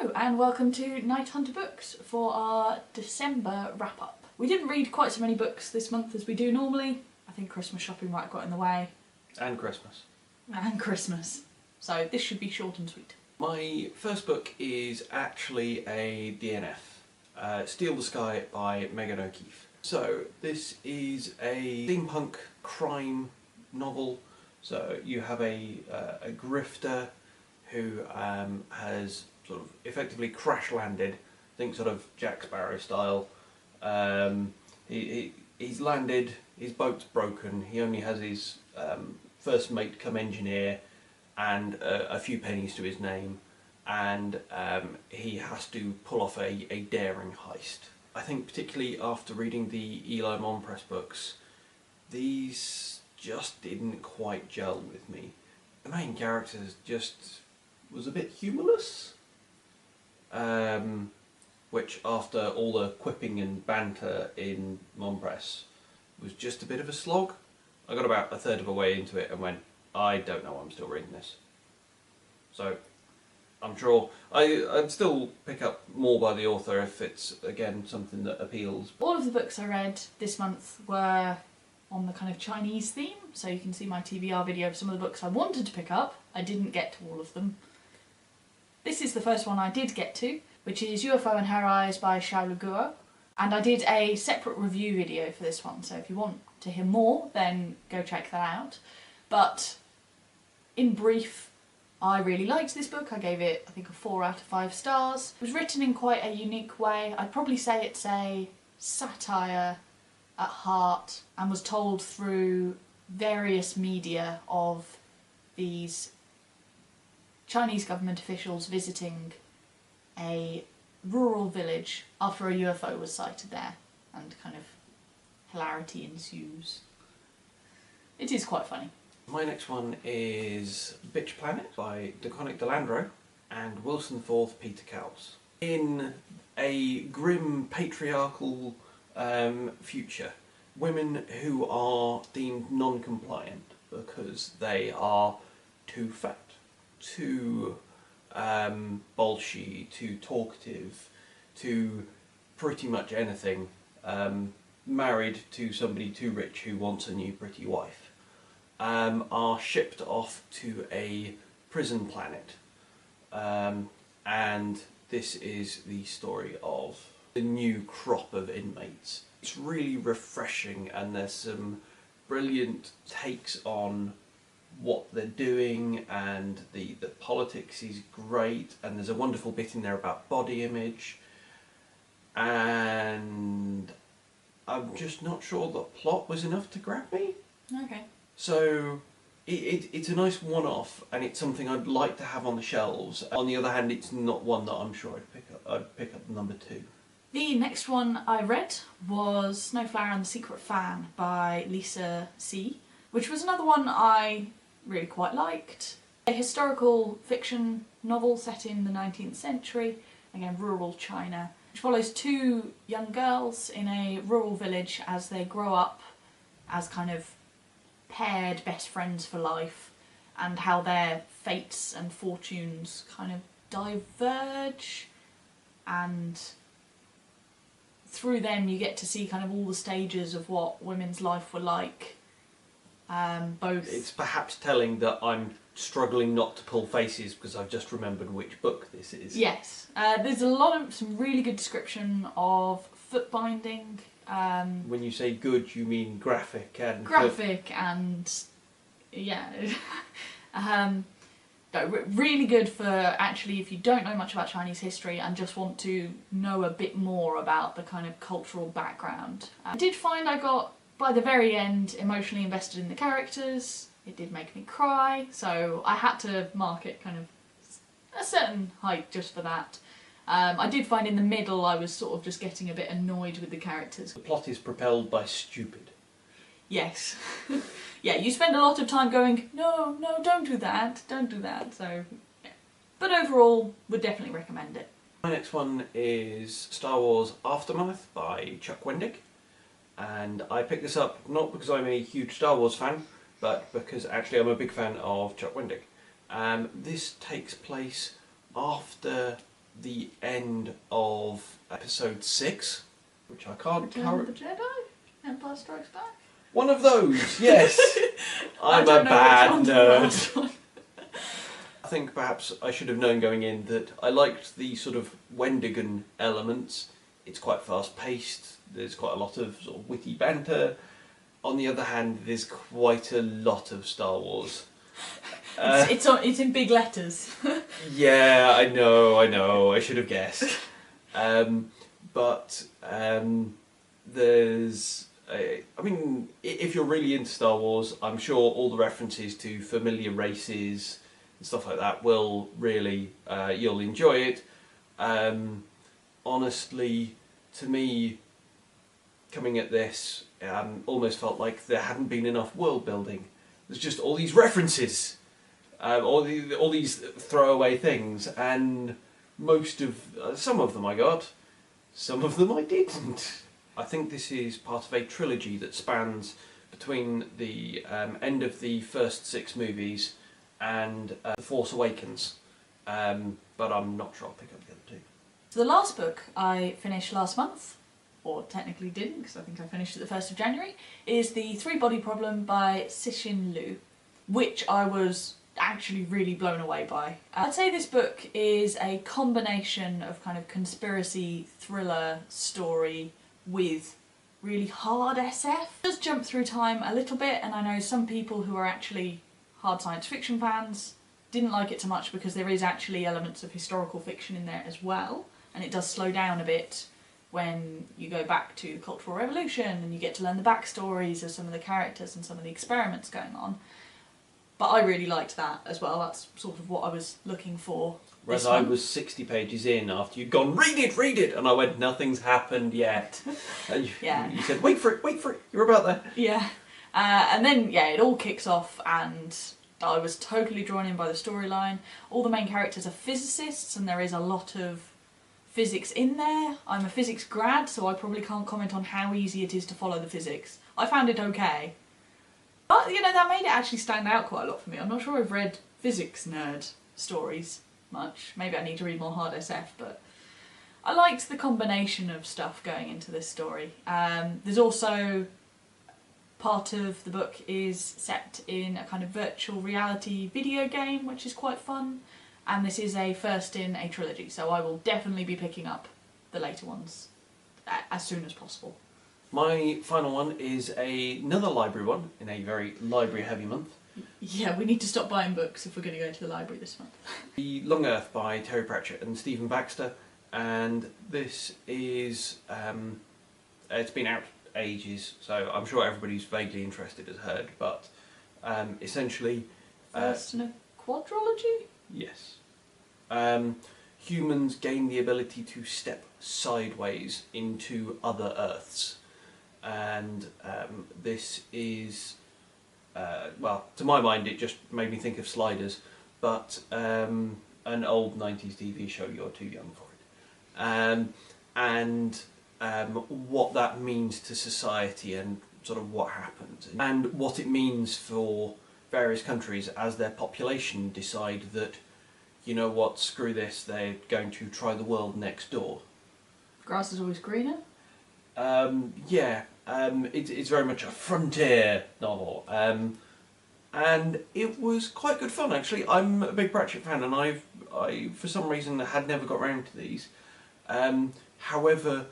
Hello and welcome to KnightHunter Books for our December wrap-up. We didn't read quite so many books this month as we do normally. I think Christmas shopping might have got in the way. And Christmas. And Christmas. So this should be short and sweet. My first book is actually a DNF, Steal the Sky by Megan O'Keefe. So this is a steampunk crime novel. So you have a grifter who has sort of effectively crash landed, I think sort of Jack Sparrow style. He's landed, his boat's broken, he only has his first mate come engineer and a few pennies to his name, and he has to pull off a daring heist. I think particularly after reading the Eli Monpress books, these just didn't quite gel with me. The main character just was a bit humourless, which after all the quipping and banter in Monpress was just a bit of a slog. I got about a third of the way into it and went, I don't know why I'm still reading this. So I'm sure I'd still pick up more by the author if it's, again, something that appeals. All of the books I read this month were on the kind of Chinese theme, so you can see my TBR video of some of the books I wanted to pick up. I didn't get to all of them. This is the first one I did get to, which is UFO and Her Eyes by Xiao Luguo. And I did a separate review video for this one, so if you want to hear more, then go check that out. But in brief, I really liked this book. I gave it, I think, a 4 out of 5 stars. It was written in quite a unique way. I'd probably say it's a satire at heart, and was told through various media of these Chinese government officials visiting a rural village after a UFO was sighted there, and kind of hilarity ensues. It is quite funny. My next one is Bitch Planet by DeConnick Delandro and Wilson Forth Peter Cowles. In a grim patriarchal future, women who are deemed non-compliant because they are too fat, too bolshy, too talkative, too pretty much anything, married to somebody too rich who wants a new pretty wife, are shipped off to a prison planet, and this is the story of the new crop of inmates. It's really refreshing, and there's some brilliant takes on what they're doing, and the politics is great, and there's a wonderful bit in there about body image, and I'm just not sure the plot was enough to grab me. Okay. So it's a nice one-off, and it's something I'd like to have on the shelves. On the other hand, it's not one that I'm sure I'd pick up number 2. The next one I read was Snowflower and the Secret Fan by Lisa C., which was another one I really quite liked. A historical fiction novel set in the 19th century, again rural China, which follows 2 young girls in a rural village as they grow up as kind of paired best friends for life, and how their fates and fortunes kind of diverge, and through them you get to see kind of all the stages of what women's life were like. Both. It's perhaps telling that I'm struggling not to pull faces because I've just remembered which book this is. Yes. There's some really good description of foot binding. When you say good, you mean graphic and... Graphic and... yeah. No, really good for actually if you don't know much about Chinese history and just want to know a bit more about the kind of cultural background. I did find I got, by the very end, emotionally invested in the characters. It did make me cry, so I had to mark it kind of a certain height just for that. I did find in the middle I was sort of just getting a bit annoyed with the characters. The plot is propelled by stupid. Yes. Yeah, you spend a lot of time going, no, no, don't do that, so yeah. But overall, would definitely recommend it. My next one is Star Wars Aftermath by Chuck Wendig, and I picked this up not because I'm a huge Star Wars fan, but because actually I'm a big fan of Chuck Wendig. This takes place after the end of episode 6, which I can't Return of the Jedi? Empire Strikes Back? One of those, yes. I'm I a don't know bad which one's the nerd. last one. I think perhaps I should have known going in that I liked the sort of Wendigo elements. It's quite fast paced, there's quite a lot of sort of witty banter. On the other hand, there's quite a lot of Star Wars. It's in big letters. Yeah, I know, I should have guessed. But there's... I mean, if you're really into Star Wars, I'm sure all the references to familiar races and stuff like that will really... you'll enjoy it. Honestly, to me, coming at this, almost felt like there hadn't been enough world building. There's just all these references. All these throwaway things, and some of them I got, some of them I didn't. I think this is part of a trilogy that spans between the end of the first 6 movies and The Force Awakens, but I'm not sure I'll pick up the other 2. So the last book I finished last month, or technically didn't because I think I finished it the 1st of January, is The Three-Body Problem by Cixin Liu, which I was actually really blown away by. I'd say this book is a combination of kind of conspiracy thriller story with really hard SF. It does jump through time a little bit, and I know some people who are actually hard science fiction fans didn't like it so much because there is actually elements of historical fiction in there as well, and it does slow down a bit when you go back to the Cultural Revolution and you get to learn the backstories of some of the characters and some of the experiments going on. But I really liked that as well. That's sort of what I was looking for. Whereas I was 60 pages in after you'd gone, read it! And I went, nothing's happened yet. And you said, wait for it, you're about there. Yeah. And then, yeah, it all kicks off and I was totally drawn in by the storyline. All the main characters are physicists and there is a lot of physics in there. I'm a physics grad, so I probably can't comment on how easy it is to follow the physics. I found it okay. But, you know, that made it actually stand out quite a lot for me. I'm not sure I've read physics nerd stories much. Maybe I need to read more hard SF, but I liked the combination of stuff going into this story. There's also part of the book is set in a kind of virtual reality video game, which is quite fun. And this is a first in a trilogy, so I will definitely be picking up the later ones as soon as possible. My final one is another library one, in a very library-heavy month. Yeah, we need to stop buying books if we're going to go to the library this month. The Long Earth by Terry Pratchett and Stephen Baxter, and this is... it's been out ages, so I'm sure everybody who's vaguely interested has heard, but essentially... First in a quadrilogy? Yes. Humans gain the ability to step sideways into other Earths. And this is, well, to my mind it just made me think of Sliders, but an old 90s TV show, you're too young for it. And what that means to society and sort of what happens. And what it means for various countries as their population decide that, you know what, screw this, they're going to try the world next door. Grass is always greener? Yeah, it's very much a frontier novel, and it was quite good fun actually. I'm a big Pratchett fan, and I for some reason had never got round to these. However,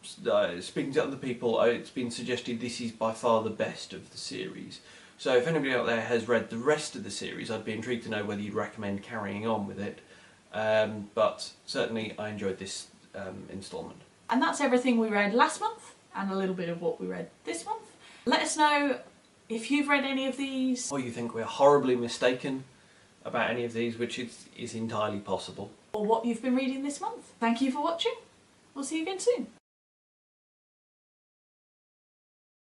speaking to other people, it's been suggested this is by far the best of the series. So if anybody out there has read the rest of the series, I'd be intrigued to know whether you'd recommend carrying on with it. But certainly I enjoyed this instalment. And that's everything we read last month, and a little bit of what we read this month. Let us know if you've read any of these. Or you think we're horribly mistaken about any of these, which is entirely possible. Or what you've been reading this month. Thank you for watching. We'll see you again soon.